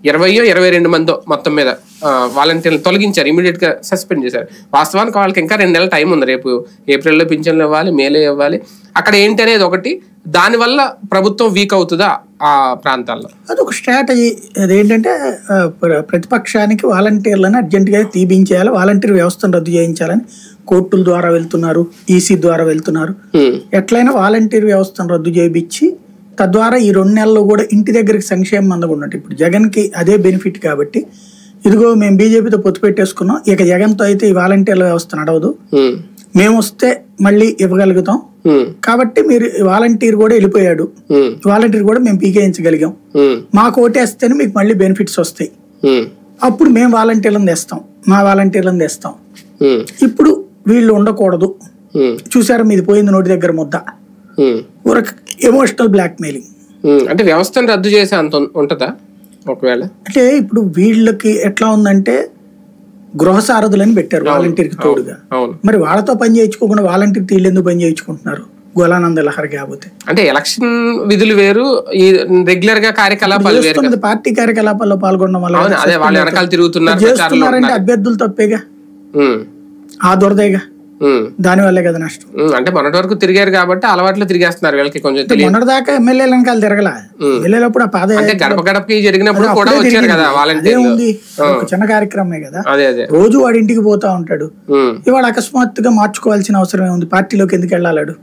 22 మందో మొత్తం మీద వాలంటీర్లు తొలగించారు, ఇమీడియట్ గా సస్పెండ్ చేశారు. వాస్తవానికి వాళ్ళకి ఇంకా 2 నెలల టైం ఉంది. రేపు ఏప్రిల్లో పింఛన్లు ఇవ్వాలి, మేలో ఇవ్వాలి. అక్కడ ఏంటి అనేది ఒకటి, దానివల్ల ప్రభుత్వం వీక్ అవుతుందా ఆ ప్రాంతాల్లో? అదొక స్ట్రాటజీ. అదేంటంటే ప్రతిపక్షానికి వాలంటీర్లను అర్జెంటుగా తీపించేయాలి, వాలంటీర్ వ్యవస్థను రద్దు చేయించాలని కోర్టుల ద్వారా వెళ్తున్నారు, ఈసీ ద్వారా వెళ్తున్నారు. ఎట్లయినా వాలంటీర్ వ్యవస్థను రద్దు చేయించి తద్వారా ఈ 2 నెలల్లో కూడా ఇంటి దగ్గరికి సంక్షేమం అందకున్నట్టు. ఇప్పుడు జగన్కి అదే బెనిఫిట్ కాబట్టి, ఇదిగో మేము బీజేపీతో పొత్తు పెట్టేసుకున్నాం, ఇక జగన్తో అయితే ఈ వాలంటీర్ల వ్యవస్థ నడవదు, మేము వస్తే మళ్ళీ ఇవ్వగలుగుతాం కాబట్టి మీరు వాలంటీర్ కూడా వెళ్ళిపోయాడు, వాలంటీర్ కూడా మేము పీకేయించగలిగాం, మాకు ఓటేస్తేనే మీకు మళ్ళీ బెనిఫిట్స్ వస్తాయి, అప్పుడు మేము వాలంటీర్లను తెస్తాం, మా వాలంటీర్లను తెస్తాం. ఇప్పుడు వీళ్ళు ఉండకూడదు, చూసారా మీది పోయింది నోటి దగ్గర ముద్ద, ఎమోషనల్ బ్లాక్ మెయిలింగ్. అంటే వ్యవస్థను రద్దు చేసే అంత ఉంటుందా ఒకవేళ? అంటే ఇప్పుడు వీళ్ళకి ఎట్లా ఉందంటే గృహ సారథులని పెట్టారు వాలంటీర్ కి తోడుగా, మరి వాళ్ళతో పని చేయించుకోకుండా వాలంటీర్ వీళ్ళు ఎందుకు పని చేయించుకుంటున్నారు? గోలానంద లహరి కాకపోతే అంటే ఎలక్షన్ విధులు వేరు, ఈ రెగ్యులర్ గా కార్యకలాపాలు వేరు, పార్టీ కార్యకలాపాల్లో పాల్గొనడం వల్ల చేస్తున్నారంటే అభ్యర్థులు తప్పేగా, ఆ దురదేగా, దాని వల్లే కదా నష్టం. అంటే మొన్నటి వరకు తిరిగారు కాబట్టి అలవాట్లు తిరిగేస్తున్నారు వీళ్ళకి. కొంచెం మొన్నటి దాకా ఎమ్మెల్యేల వెనకాల తిరగల, ఎమ్మెల్యేలప్పుడు ఆ పాదయాత్ర గడప గడపకి జరిగినప్పుడు కూడా వచ్చారు కదా వాలంటీర్లు. ఉంది ఒక చిన్న కార్యక్రమమే కదా, రోజు వాడి ఇంటికి పోతా ఉంటాడు. ఇవాళ అకస్మాత్తుగా మార్చుకోవాల్సిన అవసరం ఏముంది? పార్టీలోకి ఎందుకు వెళ్ళాలాడు?